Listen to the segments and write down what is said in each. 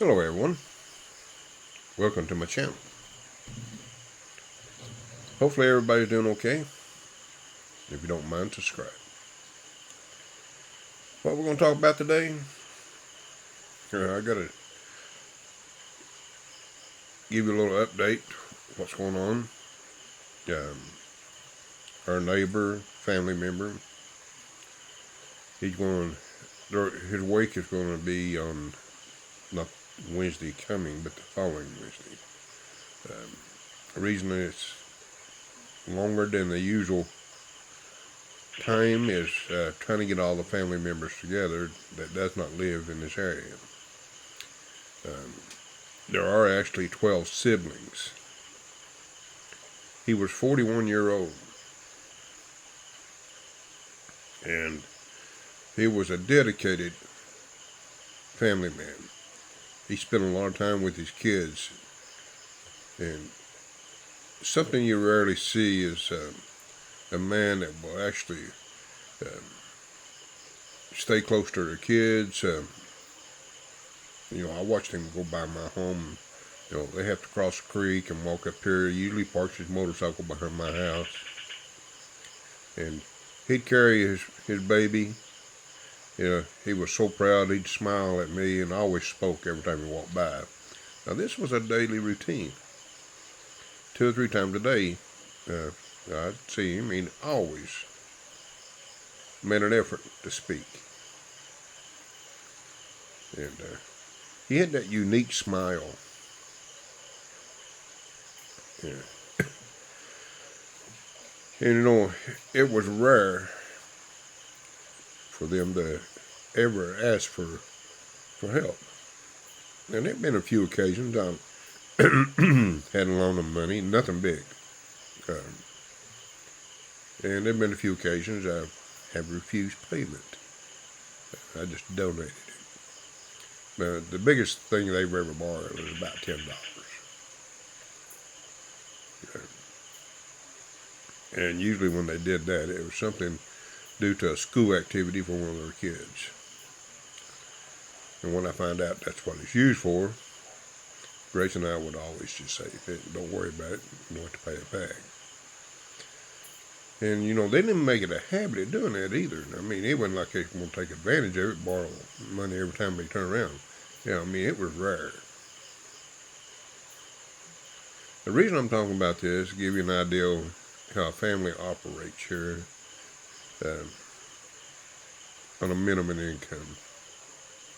Hello everyone, welcome to my channel. Hopefully everybody's doing okay. If you don't mind, subscribe. What we're going to talk about today, I got to give you a little update what's going on. Um, our neighbor, family member, he's going, his wake is going to be on not Wednesday coming, but the following Wednesday. The reason it's longer than the usual time is trying to get all the family members together that does not live in this area. There are actually 12 siblings. He was 41 years old, and he was a dedicated family man. He spent a lot of time with his kids, and something you rarely see is a man that will actually stay close to their kids. I watched him go by my home. They have to cross the creek and walk up here. He usually parks his motorcycle behind my house, and he'd carry his baby. He was so proud. He'd smile at me and always spoke every time he walked by. Now, this was a daily routine. 2 or 3 times a day, I'd see him. He always made an effort to speak. And he had that unique smile. Yeah. And it was rare for them to ever ask for help. And there have been a few occasions I had a loan of money, nothing big. And there have been a few occasions I have refused payment. I just donated it. Now, the biggest thing they've ever borrowed was about $10. And usually when they did that, it was something due to a school activity for one of their kids. And when I found out that's what it's used for, Grace and I would always just say, don't worry about it, you don't have to pay it back. And, they didn't make it a habit of doing that either. I mean, it wasn't like they were going to take advantage of it, borrow money every time they turn around. It was rare. The reason I'm talking about this is to give you an idea of how a family operates here on a minimum income.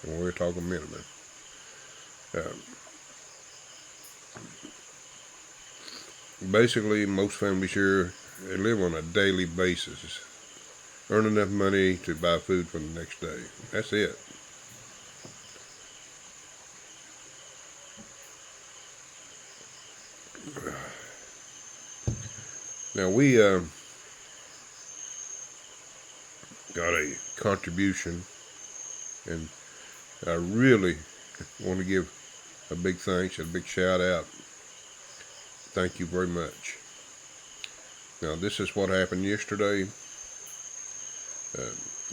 And when we're talking minimum. Basically, most families here, they live on a daily basis. Earn enough money to buy food for the next day. That's it. Now, we got a contribution, and I really want to give a big thanks and a big shout out. Thank you very much. Now, this is what happened yesterday.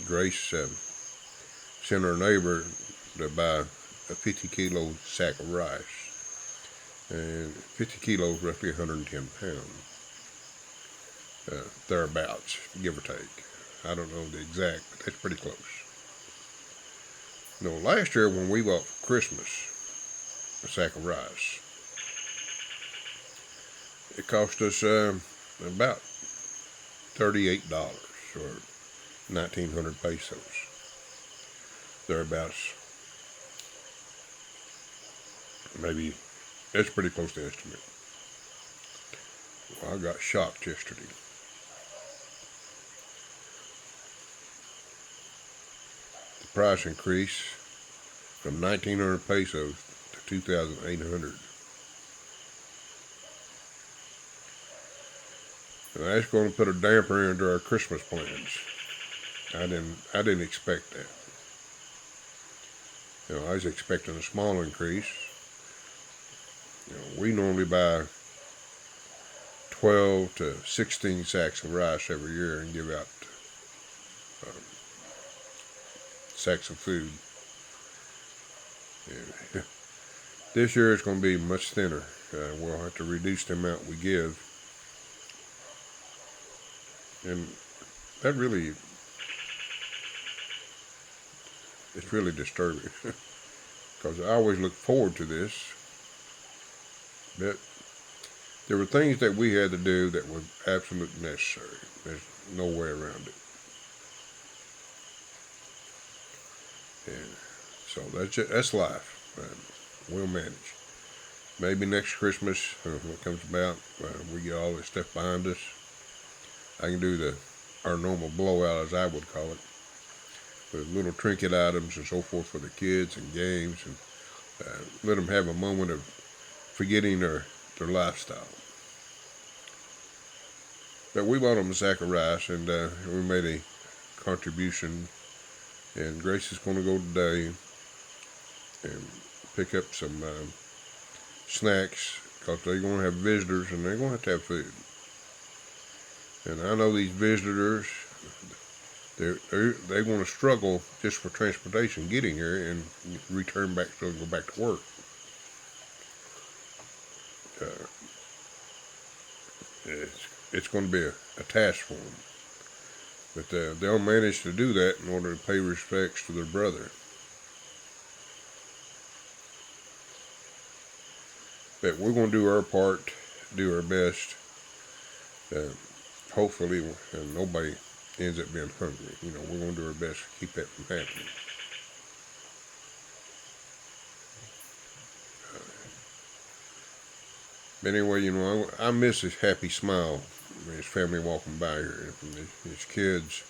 Grace sent her neighbor to buy a 50-kilo sack of rice. And 50 kilos, roughly 110 pounds. Thereabouts, give or take. I don't know the exact, but that's pretty close. Last year when we bought for Christmas a sack of rice, it cost us about $38 or 1,900 pesos. Thereabouts. Maybe that's pretty close to estimate. Well, I got shocked yesterday. The price increased from 1,900 pesos to 2,800. And that's going to put a damper into our Christmas plans. I didn't expect that. I was expecting a small increase. We normally buy 12 to 16 sacks of rice every year and give out sacks of food. This year it's going to be much thinner. We'll have to reduce the amount we give, and that really, it's really disturbing because I always look forward to this, but there were things that we had to do that were absolutely necessary. There's no way around it. And so that's life. We'll manage. Maybe next Christmas, when it comes about, we get all this stuff behind us. I can do our normal blowout, as I would call it, with little trinket items and so forth for the kids and games, and let them have a moment of forgetting their lifestyle. But we bought them a sack of rice, and we made a contribution. And Grace is going to go today and pick up some snacks because they're going to have visitors and they're going to have food. And I know these visitors, they're going to struggle just for transportation getting here and return back so go back to work. It's going to be a task for them. But they'll manage to do that in order to pay respects to their brother. But we're going to do our part, do our best. Hopefully, nobody ends up being hungry. We're going to do our best to keep that from happening. But anyway, I miss his happy smile. His family walking by here, and his kids.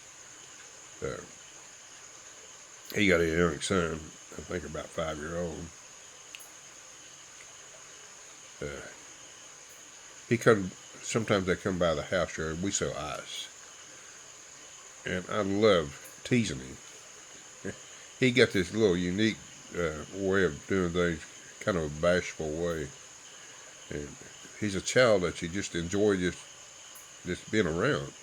He got a young son, I think about 5-year-old. Sometimes they come by the house here. We sell ice, and I love teasing him. He got this little unique way of doing things, kind of a bashful way, and he's a child that you just enjoy just being around.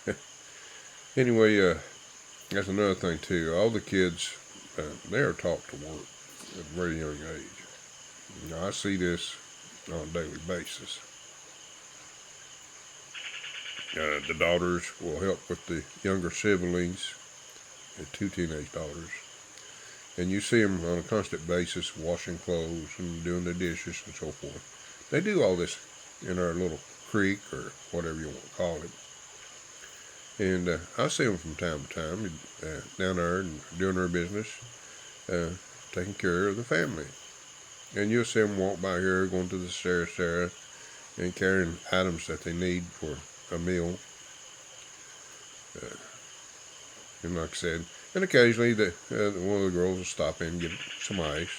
Yeah. Anyway, that's another thing too. All the kids, they are taught to work at a very young age. I see this on a daily basis. The daughters will help with the younger siblings, the 2 teenage daughters. And you see them on a constant basis washing clothes and doing the dishes and so forth. They do all this in our little creek or whatever you want to call it. And I see them from time to time down there and doing their business, taking care of the family. And you'll see them walk by here going to the Sarah and carrying items that they need for a meal. And like I said, and occasionally one of the girls will stop in and get some ice.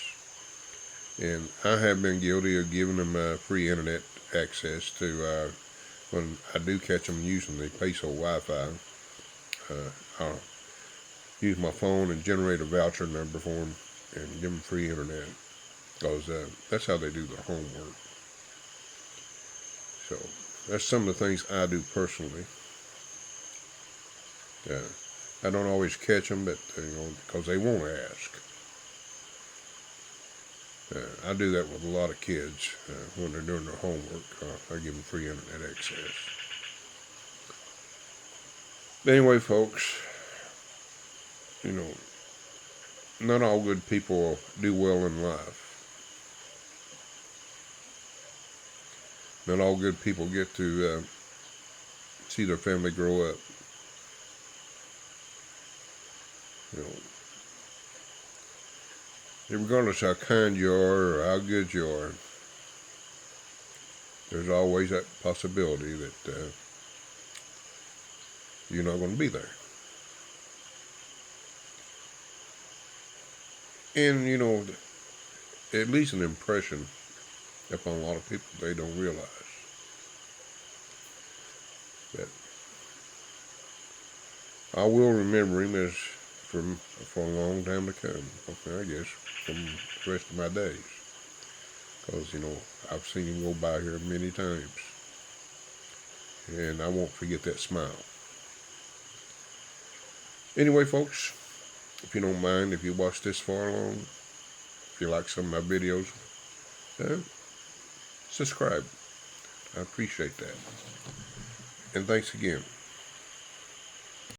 And I have been guilty of giving them free internet access to, when I do catch them using the Peso Wi-Fi, I'll use my phone and generate a voucher number for them and give them free internet. Because that's how they do their homework. So that's some of the things I do personally. I don't always catch them, but because they won't ask. I do that with a lot of kids when they're doing their homework. I give them free internet access. But anyway, folks, not all good people do well in life. Not all good people get to see their family grow up. Regardless how kind you are or how good you are, there's always that possibility that you're not going to be there. And, it leaves an impression upon a lot of people they don't realize. But I will remember him as for a long time to come, I guess, from the rest of my days. Because, I've seen him go by here many times. And I won't forget that smile. Anyway, folks, if you don't mind, if you watch this far along, if you like some of my videos, subscribe. I appreciate that. And thanks again.